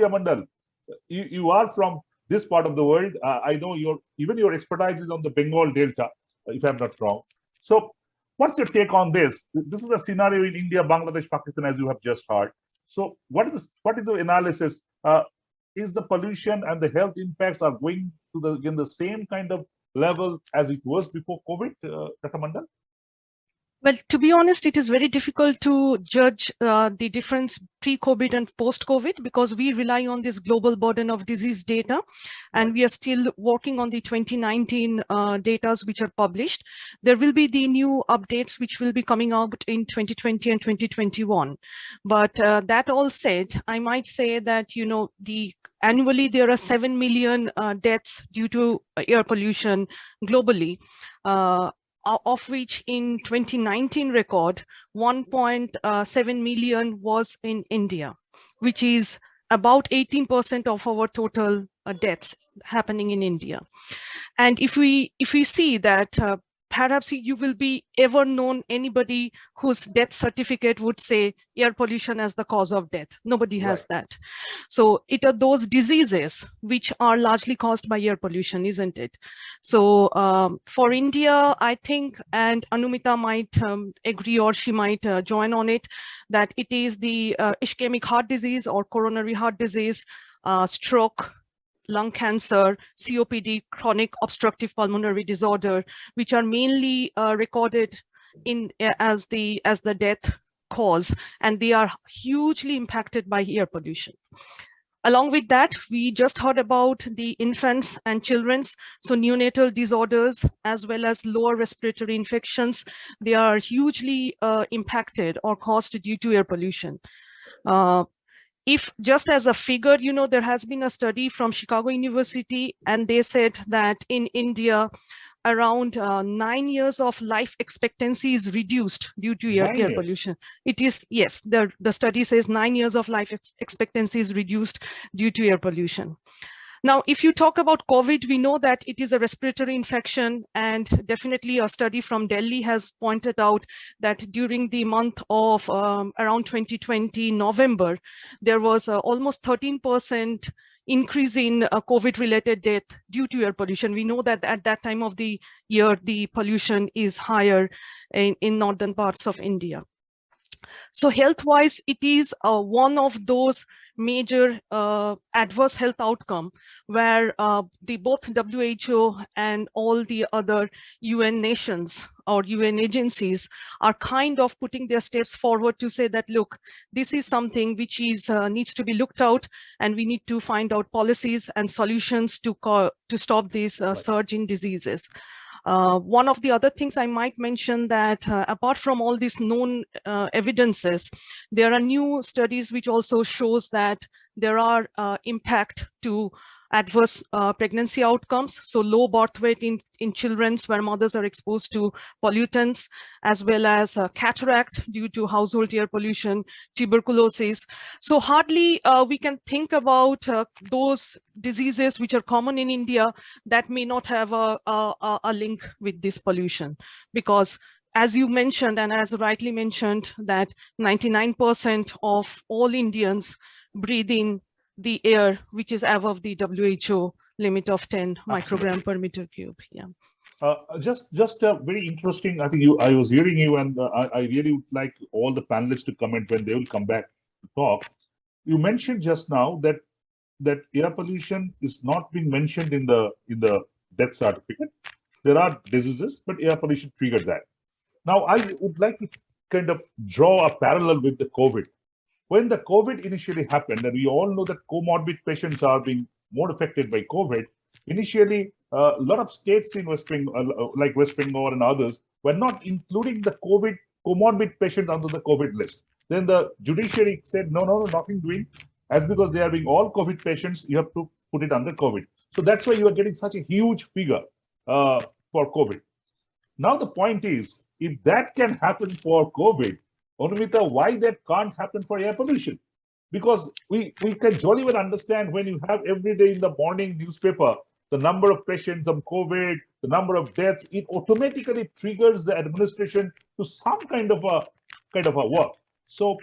Priya Mandal, you are from this part of the world. I know even your expertise is on the Bengal Delta, if I'm not wrong. So what's your take on this? This is a scenario in India, Bangladesh, Pakistan, as you have just heard. So what is the analysis? Is the pollution and the health impacts are going to the same kind of level as it was before COVID, Dr. Mandal? Well, to be honest, it is very difficult to judge the difference pre-COVID and post-COVID because we rely on this global burden of disease data, and we are still working on the 2019 data which are published. There will be the new updates which will be coming out in 2020 and 2021. But that all said, I might say that, you know, annually there are 7 million deaths due to air pollution globally. Of which in 2019 record, 1.7 million was in India, which is about 18% of our total deaths happening in India. And if we see that perhaps you will be ever known anybody whose death certificate would say air pollution as the cause of death. Nobody has that. So it are those diseases which are largely caused by air pollution, isn't it? So for India, I think, and Anumita might agree or she might join on it, that it is the ischemic heart disease or coronary heart disease, stroke, lung cancer, COPD, chronic obstructive pulmonary disorder, which are mainly recorded as the death cause, and they are hugely impacted by air pollution. Along with that, we just heard about the infants and children's, so neonatal disorders as well as lower respiratory infections. They are hugely impacted or caused due to air pollution. If just as a figure, you know, there has been a study from Chicago University, and they said that in India, around 9 years of life expectancy is reduced due to air pollution. It is, yes, the study says 9 years of life expectancy is reduced due to air pollution. Now, if you talk about COVID, we know that it is a respiratory infection, and definitely a study from Delhi has pointed out that during the month of around 2020 November, there was almost 13% increase in COVID-related death due to air pollution. We know that at that time of the year, the pollution is higher in northern parts of India. So health-wise, it is one of those major adverse health outcome where both WHO and all the other UN nations or UN agencies are kind of putting their steps forward to say that, look, this is something which is needs to be looked out, and we need to find out policies and solutions to stop this surge in diseases. One of the other things I might mention that apart from all these known evidences, there are new studies which also shows that there are impact to adverse pregnancy outcomes. So low birth weight in children where mothers are exposed to pollutants, as well as cataract due to household air pollution, tuberculosis. So hardly we can think about those diseases which are common in India that may not have a link with this pollution, because as you mentioned, and as rightly mentioned, that 99% of all Indians breathe in the air which is above the WHO limit of 10 microgram per meter cube. Yeah. Just very interesting. I think I was hearing you, and I really would like all the panelists to comment when they will come back to talk. You mentioned just now that air pollution is not being mentioned in the death certificate. There are diseases, but air pollution triggered that. Now, I would like to kind of draw a parallel with the COVID. When the COVID initially happened, and we all know that comorbid patients are being more affected by COVID, initially, a lot of states in West Bengal, like West Bengal and others, were not including the COVID comorbid patients under the COVID list. Then the judiciary said, no, nothing doing. As because they are being all COVID patients, you have to put it under COVID. So that's why you are getting such a huge figure for COVID. Now the point is, if that can happen for COVID, Anumita, why that can't happen for air pollution? Because we can jolly well understand when you have every day in the morning newspaper, the number of patients of COVID, the number of deaths, it automatically triggers the administration to some kind of a work. So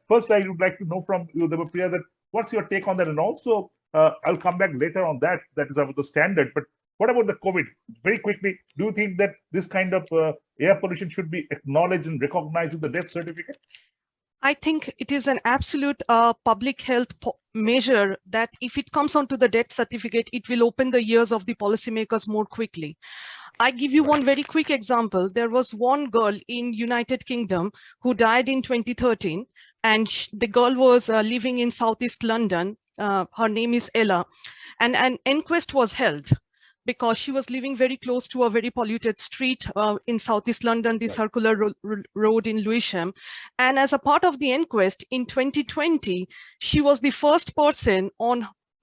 first, I would like to know from you, Devapriya, that What's your take on that? And also, I'll come back later on that. That is about the standard. But what about the COVID? Very quickly, do you think that this kind of air pollution should be acknowledged and recognized in the death certificate? I think it is an absolute public health measure that if it comes onto the death certificate, it will open the ears of the policymakers more quickly. I give you one very quick example. There was one girl in United Kingdom who died in 2013, and the girl was living in Southeast London. Her name is Ella, and an inquest was held because she was living very close to a very polluted street in Southeast London, the Circular Road in Lewisham. And as a part of the inquest in 2020, she was the first person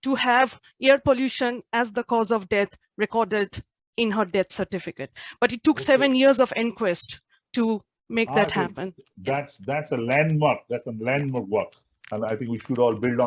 to have air pollution as the cause of death recorded in her death certificate. But it took 7 years of inquest to make that happen. That's a landmark. That's a landmark work. And I think we should all build on